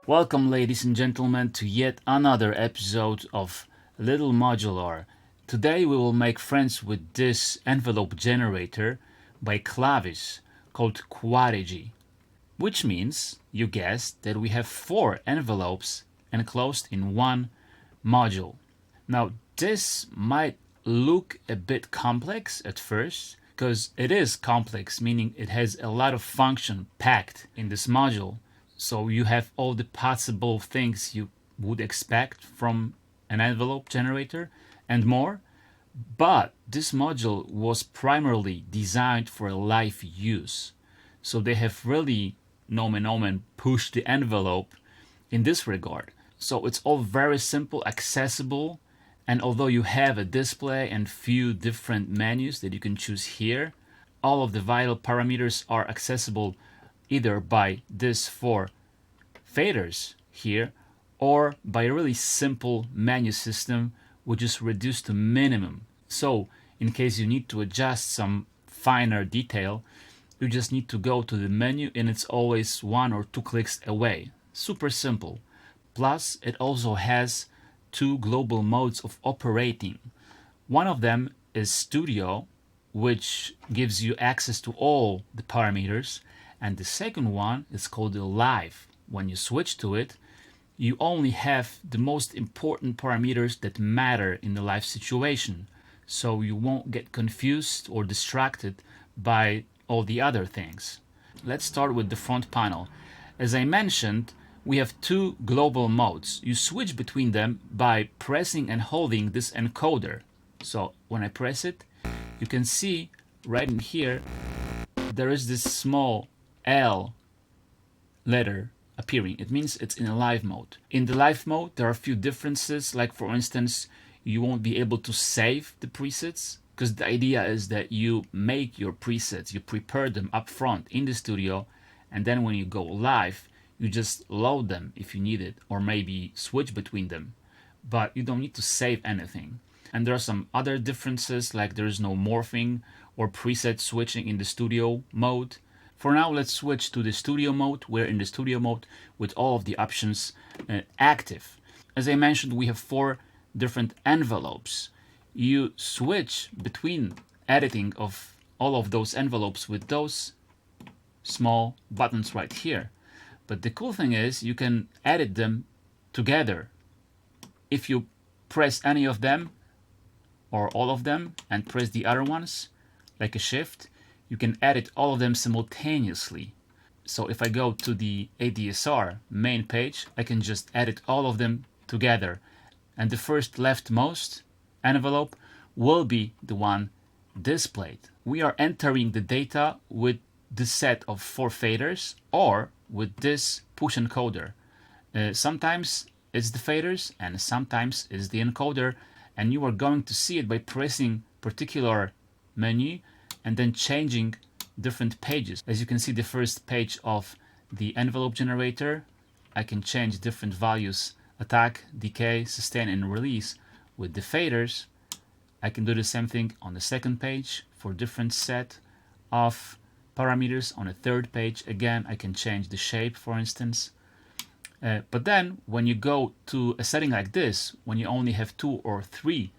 Welcome, ladies and gentlemen, to yet another episode of Little Modular. Today we will make friends with this envelope generator by KLAVIS called QUADIGY, which means, you guessed, that we have 4 envelopes enclosed in one module. Now, this might look a bit complex at first, because it is complex, meaning it has a lot of function packed in this module. So you have all the possible things you would expect from an envelope generator and more. But this module was primarily designed for live use. So they have really, nomen omen, pushed the envelope in this regard. So it's all very simple, accessible, and although you have a display and few different menus that you can choose here, all of the vital parameters are accessible either by these 4 faders here or by a really simple menu system which is reduced to minimum. So in case you need to adjust some finer detail, you just need to go to the menu and it's always 1 or 2 clicks away. Super simple. Plus it also has 2 global modes of operating. One of them is Studio, which gives you access to all the parameters, and the second one is called Live. When you switch to it, you only have the most important parameters that matter in the live situation, so you won't get confused or distracted by all the other things. Let's start with the front panel. As I mentioned, we have 2 global modes. You switch between them by pressing and holding this encoder. So when I press it, you can see right in here there is this small L letter appearing. It means it's in a live mode. In the live mode there are a few differences, like for instance you won't be able to save the presets, because the idea is that you make your presets, you prepare them up front in the studio, and then when you go live you just load them if you need it, or maybe switch between them, but you don't need to save anything. And there are some other differences, like there is no morphing or preset switching in the studio mode. For now, let's switch to the studio mode. We're in the studio mode with all of the options active. As I mentioned, we have 4 different envelopes. You switch between editing of all of those envelopes with those small buttons right here. But the cool thing is you can edit them together. If you press any of them or all of them and press the other ones, like a shift, you can edit all of them simultaneously. So if I go to the ADSR main page, I can just edit all of them together. And the first leftmost envelope will be the one displayed. We are entering the data with the set of 4 faders or with this push encoder. Sometimes it's the faders and sometimes it's the encoder, and you are going to see it by pressing particular menu and then changing different pages. As you can see, the first page of the envelope generator, I can change different values: attack, decay, sustain, and release. With the faders, I can do the same thing on the second page for different set of parameters. On a third page, again, I can change the shape, for instance. But then when you go to a setting like this, when you only have 2 or 3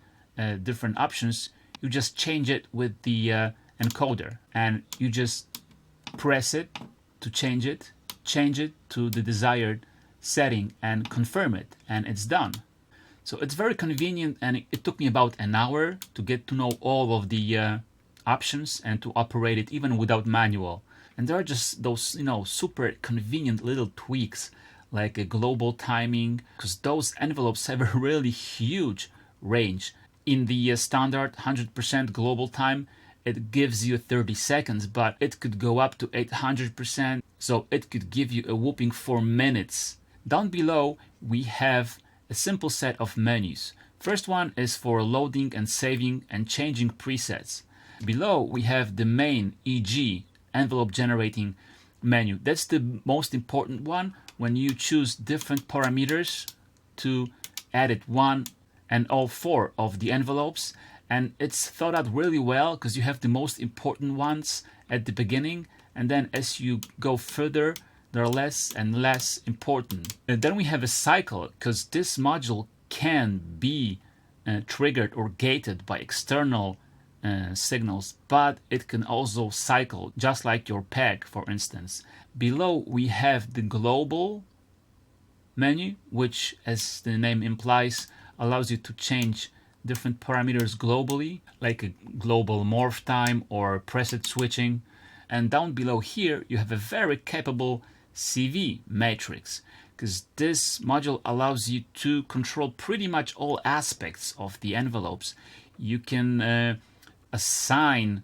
different options, you just change it with the encoder, and you just press it to change it to the desired setting and confirm it, and it's done. So it's very convenient, and it took me about an hour to get to know all of the options and to operate it even without manual. And there are just those, super convenient little tweaks like a global timing, because those envelopes have a really huge range. In the standard 100% global time, it gives you 30 seconds, but it could go up to 800%, so it could give you a whopping 4 minutes. Down below, we have a simple set of menus. First one is for loading and saving and changing presets. Below, we have the main EG, envelope generating menu. That's the most important one when you choose different parameters to edit one and all 4 of the envelopes. And it's thought out really well because you have the most important ones at the beginning, and then as you go further they're less and less important. And then we have a cycle, because this module can be triggered or gated by external signals, but it can also cycle, just like your peg, for instance. Below we have the global menu, which, as the name implies, allows you to change different parameters globally, like a global morph time or preset switching. And down below here you have a very capable CV matrix, because this module allows you to control pretty much all aspects of the envelopes. You can assign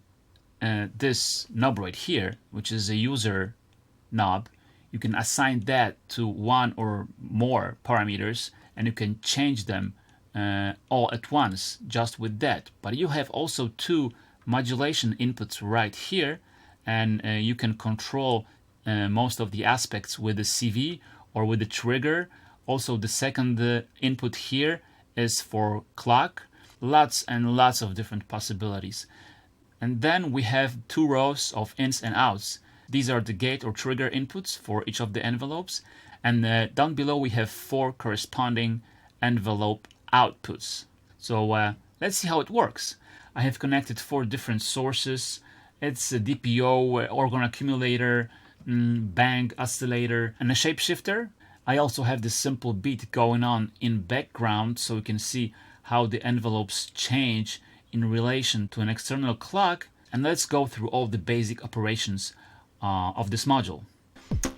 this knob right here, which is a user knob. You can assign that to one or more parameters, and you can change them all at once just with that. But you have also two modulation inputs right here, and you can control most of the aspects with the CV or with the trigger. Also, the second input here is for clock. Lots and lots of different possibilities. And then we have two rows of ins and outs. These are the gate or trigger inputs for each of the envelopes. And down below we have four corresponding envelope outputs. So let's see how it works. I have connected four different sources. It's a DPO, organ accumulator, bang oscillator, and a shapeshifter. I also have this simple beat going on in background, so you can see how the envelopes change in relation to an external clock. And let's go through all the basic operations of this module.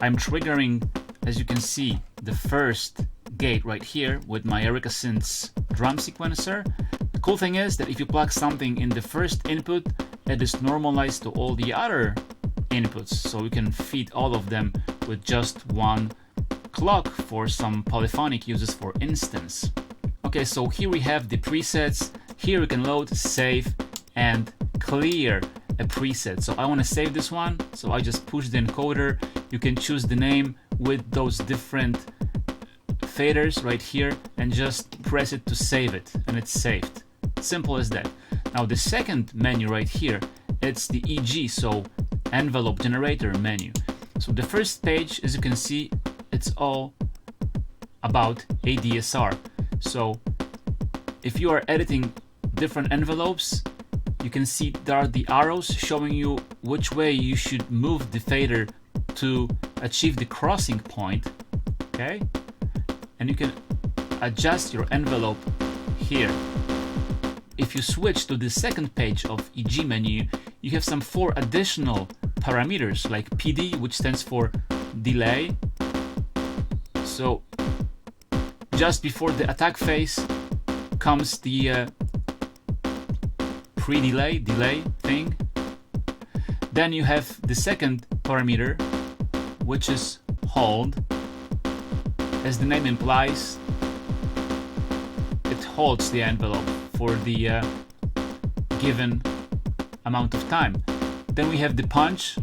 I'm triggering, as you can see, the first gate right here with my Erica Synths drum sequencer. The cool thing is that if you plug something in the first input, it is normalized to all the other inputs, so you can feed all of them with just one clock for some polyphonic uses, for instance. Okay, so here we have the presets. Here you can load, save, and clear a preset. So I want to save this one, so I just push the encoder. You can choose the name with those different faders right here and just press it to save it, and it's saved. Simple as that. Now the second menu right here, it's the EG, so envelope generator menu. So the first page, as you can see, it's all about ADSR. So if you are editing different envelopes, you can see there are the arrows showing you which way you should move the fader to achieve the crossing point. Okay, and you can adjust your envelope here. If you switch to the second page of EG menu, you have some four additional parameters like PD, which stands for delay. So just before the attack phase comes the pre-delay, delay thing. Then you have the second parameter, which is hold. As the name implies, it holds the envelope for the given amount of time. Then we have the punch,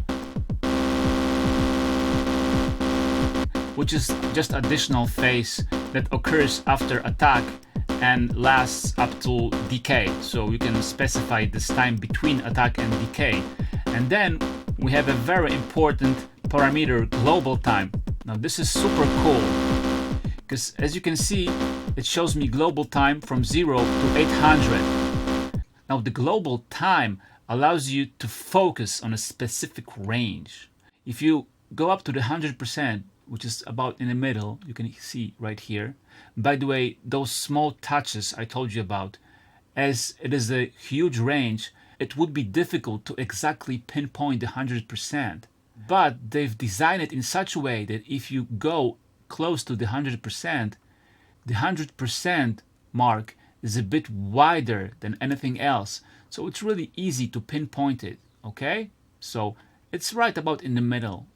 which is just additional phase that occurs after attack and lasts up to decay. So you can specify this time between attack and decay. And then we have a very important parameter, global time. Now this is super cool, because as you can see, it shows me global time from 0 to 800. Now the global time allows you to focus on a specific range. If you go up to the 100%, which is about in the middle, you can see right here. By the way, those small touches I told you about, as it is a huge range, it would be difficult to exactly pinpoint the 100%. But they've designed it in such a way that if you go close to the 100%, the 100% mark is a bit wider than anything else. So it's really easy to pinpoint it, okay? So it's right about in the middle,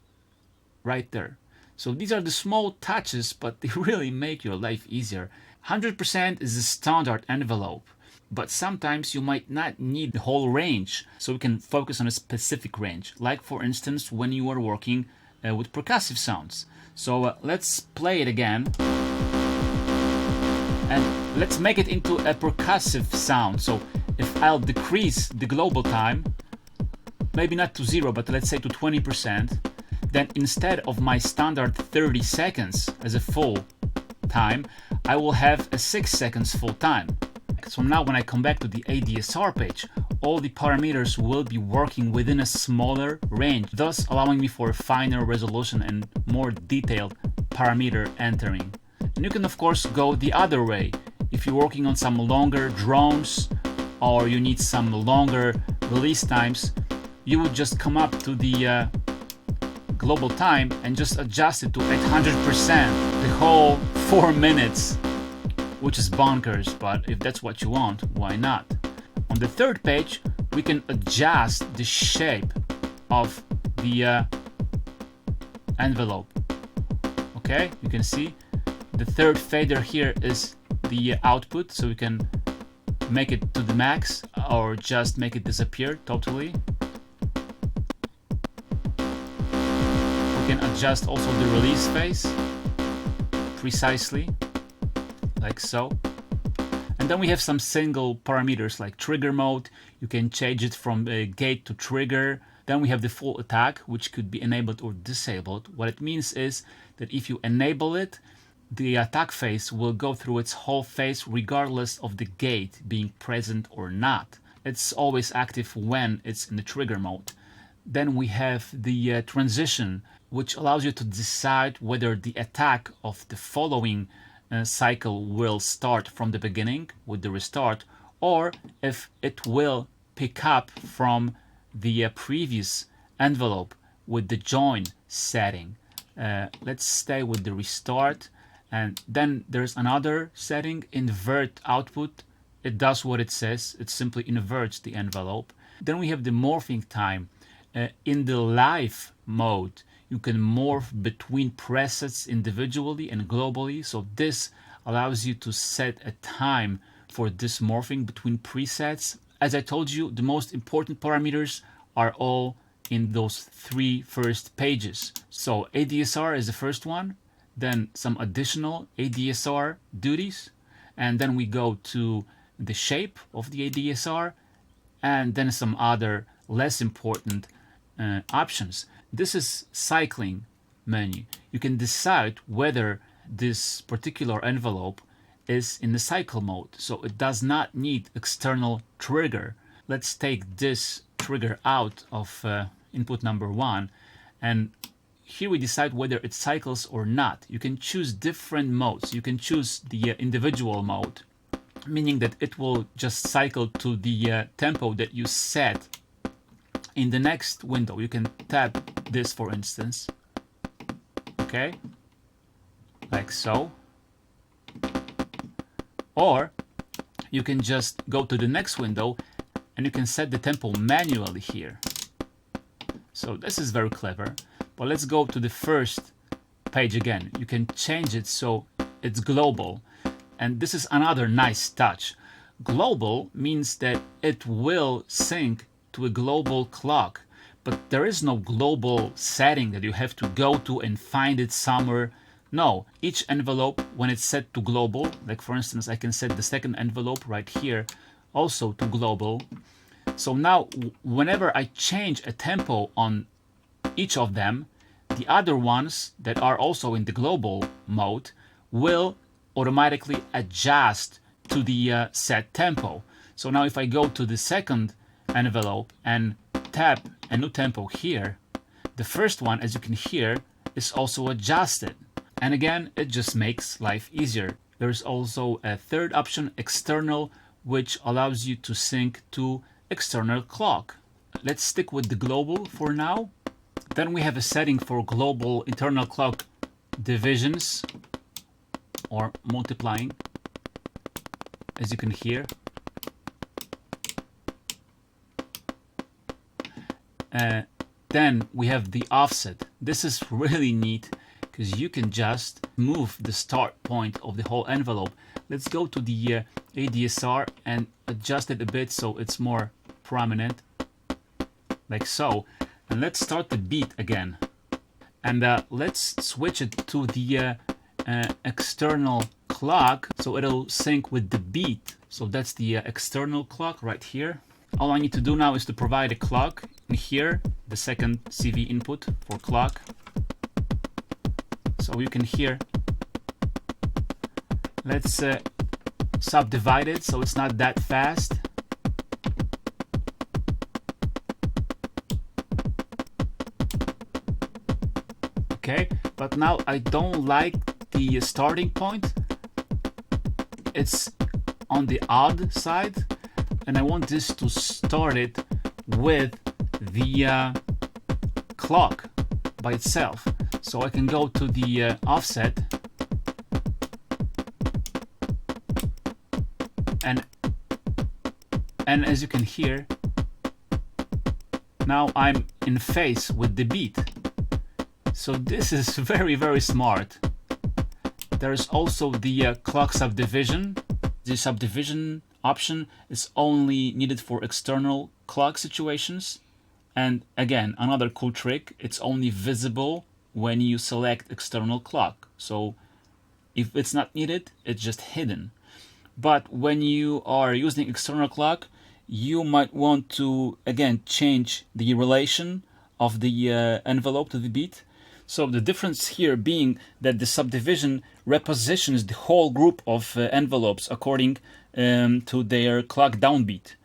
right there. So these are the small touches, but they really make your life easier. 100% is a standard envelope, but sometimes you might not need the whole range, so you can focus on a specific range, like for instance when you are working with percussive sounds. So let's play it again, and let's make it into a percussive sound. So if I'll decrease the global time, maybe not to 0, but let's say to 20%, then instead of my standard 30 seconds as a full time, I will have a 6 seconds full time. So now when I come back to the ADSR page, all the parameters will be working within a smaller range, thus allowing me for a finer resolution and more detailed parameter entering. And you can of course go the other way. If you're working on some longer drones or you need some longer release times, you would just come up to the global time and just adjust it to 800%, the whole 4 minutes, which is bonkers, but if that's what you want, why not? On the third page, we can adjust the shape of the envelope. Okay, you can see the third fader here is the output, so we can make it to the max or just make it disappear totally. We can adjust also the release phase precisely, like so. And then we have some single parameters like trigger mode. You can change it from gate to trigger. Then we have the full attack, which could be enabled or disabled. What it means is that if you enable it, the attack phase will go through its whole phase regardless of the gate being present or not. It's always active when it's in the trigger mode. Then we have the transition, which allows you to decide whether the attack of the following cycle will start from the beginning with the restart, or if it will pick up from the previous envelope with the join setting. Let's stay with the restart. And then there's another setting, invert output. It does what it says. It simply inverts the envelope. Then we have the morphing time. In the live mode, you can morph between presets individually and globally. So this allows you to set a time for this morphing between presets. As I told you, the most important parameters are all in those 3 first pages. So ADSR is the first one, then some additional ADSR duties, and then we go to the shape of the ADSR, and then some other less important options. This is cycling menu. You can decide whether this particular envelope is in the cycle mode, so it does not need external trigger. Let's take this trigger out of input number 1, and here we decide whether it cycles or not. You can choose different modes. You can choose the individual mode, meaning that it will just cycle to the tempo that you set in the next window. You can tap this, for instance, okay, like so. Or you can just go to the next window and you can set the tempo manually here. So this is very clever. But let's go to the first page again. You can change it so it's global. And this is another nice touch. Global means that it will sync to a global clock, but there is no global setting that you have to go to and find it somewhere. No, each envelope, when it's set to global, like for instance, I can set the second envelope right here also to global. So now whenever I change a tempo on each of them, the other ones that are also in the global mode will automatically adjust to the set tempo. So now if I go to the second envelope and tap a new tempo here, the first one, as you can hear, is also adjusted. And again, it just makes life easier. There's also a third option, external, which allows you to sync to external clock. Let's stick with the global for now. Then we have a setting for global internal clock divisions or multiplying, as you can hear. Then we have the offset. This is really neat because you can just move the start point of the whole envelope. Let's go to the ADSR and adjust it a bit so it's more prominent, like so. And let's start the beat again. And let's switch it to the external clock so it'll sync with the beat. So that's the external clock right here. All I need to do now is to provide a clock. And here, the second CV input for clock. So you can hear. Let's subdivide it so it's not that fast. Okay, but now I don't like the starting point. It's on the odd side, and I want this to start it with the clock by itself. So I can go to the offset, and as you can hear, now I'm in phase with the beat. So this is very, very smart. There's also the clock subdivision. The subdivision option is only needed for external clock situations. And again, another cool trick, it's only visible when you select external clock. So if it's not needed, it's just hidden. But when you are using external clock, you might want to, again, change the relation of the envelope to the beat. So the difference here being that the subdivision repositions the whole group of envelopes according to their clock downbeat.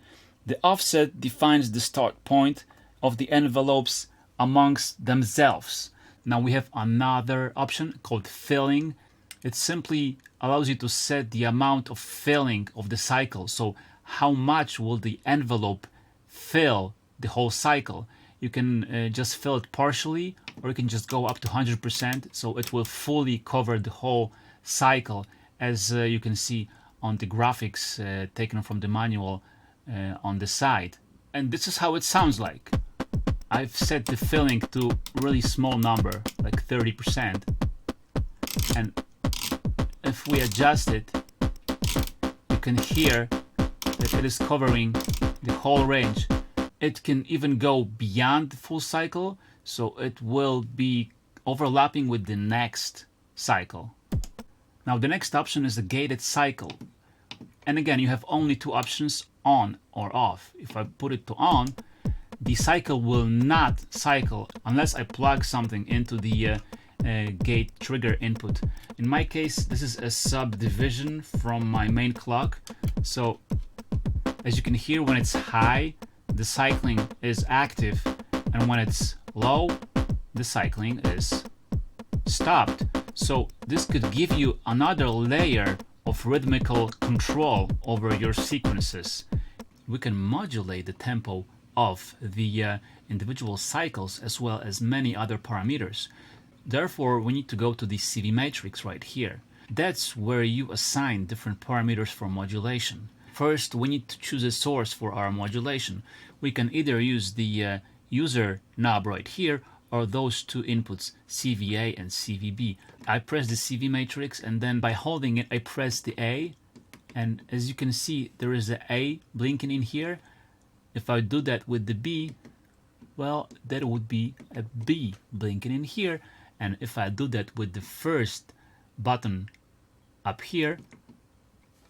The offset defines the start point of the envelopes amongst themselves. Now we have another option called filling. It simply allows you to set the amount of filling of the cycle. So how much will the envelope fill the whole cycle? You can just fill it partially, or you can just go up to 100%, so it will fully cover the whole cycle, as you can see on the graphics taken from the manual on the side. And this is how it sounds like. I've set the filling to a really small number, like 30%. And if we adjust it, you can hear that it is covering the whole range. It can even go beyond the full cycle, so it will be overlapping with the next cycle. Now the next option is the gated cycle. And again, you have only two options, on or off. If I put it to on, the cycle will not cycle unless I plug something into the gate trigger input. In my case, this is a subdivision from my main clock. So as you can hear, when it's high, the cycling is active, and when it's low, the cycling is stopped. So this could give you another layer of rhythmical control over your sequences. We can modulate the tempo of the individual cycles as well as many other parameters. Therefore, we need to go to the CV matrix right here. That's where you assign different parameters for modulation. First, we need to choose a source for our modulation. We can either use the user knob right here, or those two inputs, CVA and CVB. I press the CV matrix, and then by holding it, I press the A. And as you can see, there is an A blinking in here. If I do that with the B, well, that would be a B blinking in here. And if I do that with the first button up here,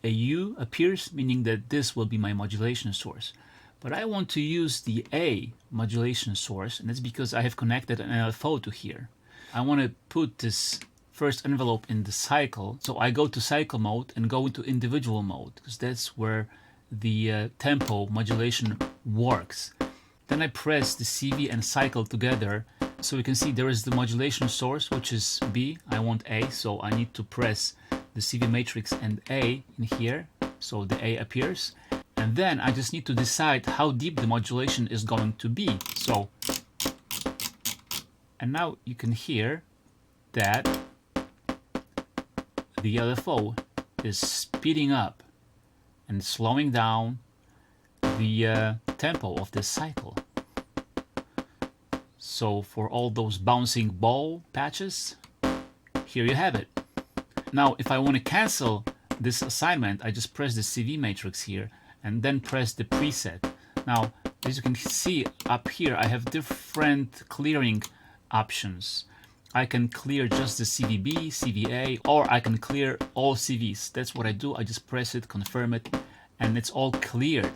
a U appears, meaning that this will be my modulation source. But I want to use the A modulation source, and that's because I have connected an LFO to here. I want to put this first envelope in the cycle, so I go to cycle mode and go into individual mode, because that's where the tempo modulation works. Then I press the CV and cycle together, so you can see there is the modulation source, which is B. I want A, so I need to press the CV matrix and A in here, so the A appears. And then I just need to decide how deep the modulation is going to be. So, and now you can hear that the LFO is speeding up and slowing down the tempo of this cycle. So for all those bouncing ball patches, here you have it. Now, if I want to cancel this assignment, I just press the CV matrix here and then press the preset. Now, as you can see up here, I have different clearing options. I can clear just the CVB, CVA, or I can clear all CVs. That's what I do. I just press it, confirm it, and it's all cleared.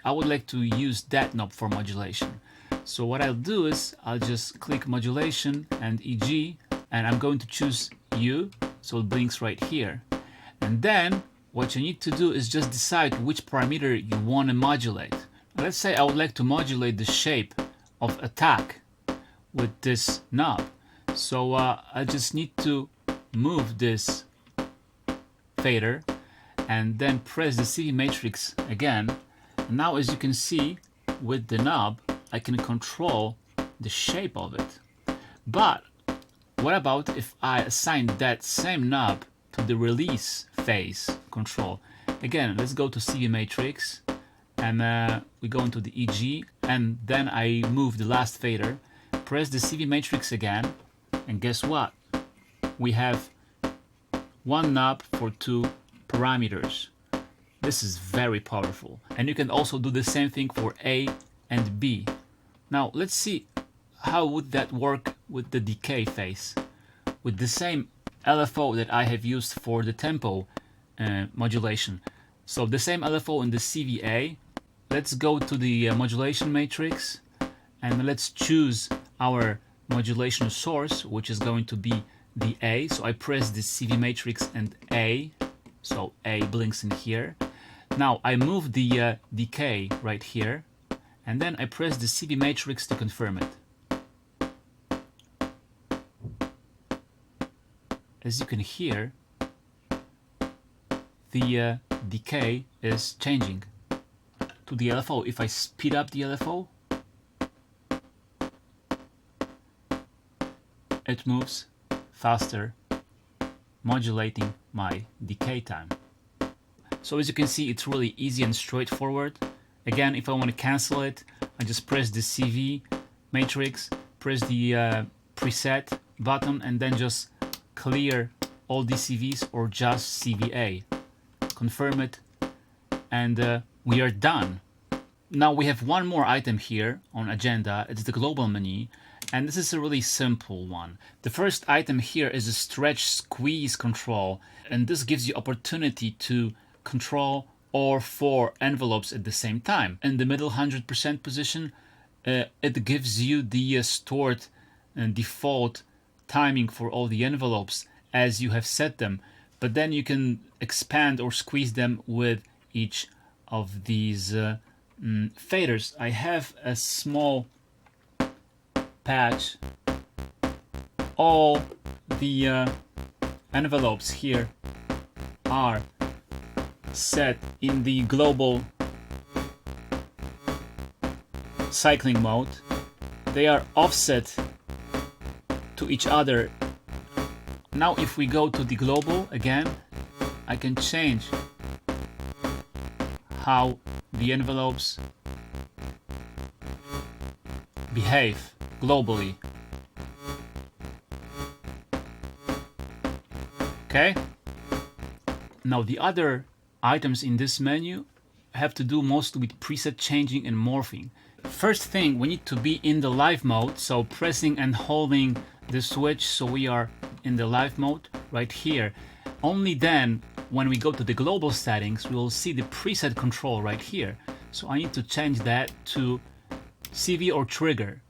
I would like to use that knob for modulation. So what I'll do is I'll just click modulation and EG, and I'm going to choose U, so it blinks right here. And then what you need to do is just decide which parameter you want to modulate. Let's say I would like to modulate the shape of attack with this knob. So I just need to move this fader and then press the CV matrix again. And now, as you can see, with the knob I can control the shape of it. But what about if I assign that same knob to the release phase control? Again, let's go to CV matrix, and we go into the EG, and then I move the last fader, press the CV matrix again, and guess what? We have one knob for two parameters. This is very powerful. And you can also do the same thing for A and B. Now let's see how would that work with the decay phase. With the same LFO that I have used for the tempo modulation. So the same LFO in the CVA. Let's go to the modulation matrix and let's choose our modulation source, which is going to be the A. So I press the CV matrix and A, so A blinks in here. Now I move the decay right here, and then I press the CV matrix to confirm it. As you can hear, the decay is changing to the LFO. If I speed up the LFO, it moves faster, modulating my decay time. So as you can see, it's really easy and straightforward. Again, if I want to cancel it, I just press the CV matrix, press the preset button, and then just clear all the CVs or just CVA. Confirm it, and we are done. Now we have one more item here on agenda. It's the global menu, and this is a really simple one. The first item here is a stretch squeeze control, and this gives you opportunity to control all four envelopes at the same time. In the middle 100% position, it gives you the stored default timing for all the envelopes as you have set them, but then you can expand or squeeze them with each of these faders. I have a small patch. All the envelopes here are set in the global cycling mode. They are offset to each other. Now if we go to the global again, I can change how the envelopes behave globally. Okay? Now the other items in this menu have to do mostly with preset changing and morphing. First thing, we need to be in the live mode, so pressing and holding the switch so we are in the live mode right here. Only then, when we go to the global settings, we will see the preset control right here. So I need to change that to CV or trigger.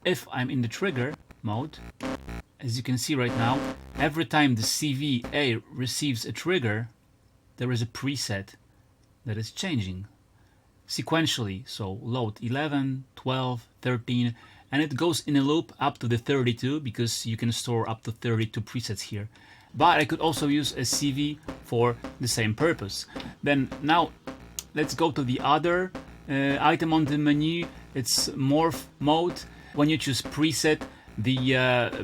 If I'm in the trigger mode, as you can see right now, every time the CVA receives a trigger, there is a preset that is changing sequentially. So load 11, 12, 13, and it goes in a loop up to the 32 because you can store up to 32 presets here. But I could also use a CV for the same purpose. Then now let's go to the other item on the menu. It's morph mode. When you choose preset, the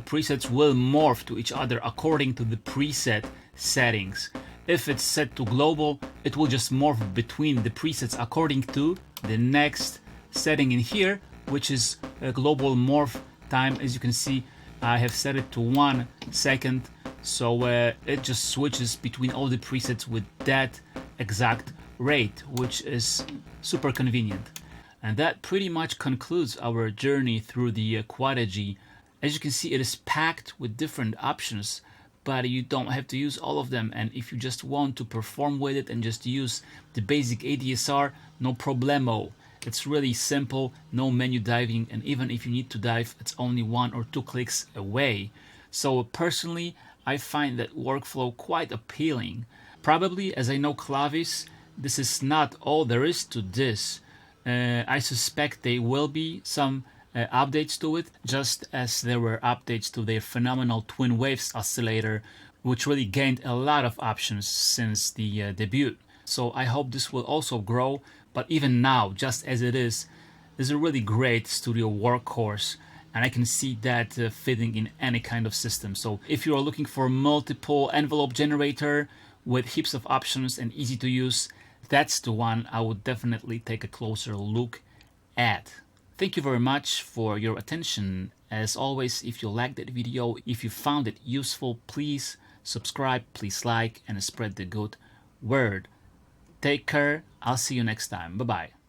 presets will morph to each other according to the preset settings. If it's set to global, it will just morph between the presets according to the next setting in here, which is a global morph time. As you can see, I have set it to 1 second, so it just switches between all the presets with that exact rate, which is super convenient. And that pretty much concludes our journey through the QUADIGY. As you can see, it is packed with different options, but you don't have to use all of them. And if you just want to perform with it and just use the basic ADSR, no problemo. It's really simple, no menu diving, and even if you need to dive, it's only 1 or 2 clicks away. So personally, I find that workflow quite appealing. Probably, as I know KLAVIS, this is not all there is to this. I suspect there will be some updates to it, just as there were updates to their phenomenal twin waves oscillator, which really gained a lot of options since the debut. So I hope this will also grow, but even now, just as it is a really great studio workhorse, and I can see that fitting in any kind of system. So if you are looking for multiple envelope generator with heaps of options and easy to use, that's the one I would definitely take a closer look at. Thank you very much for your attention. As always, if you liked that video, if you found it useful, please subscribe, please like, and spread the good word. Take care. I'll see you next time. Bye-bye.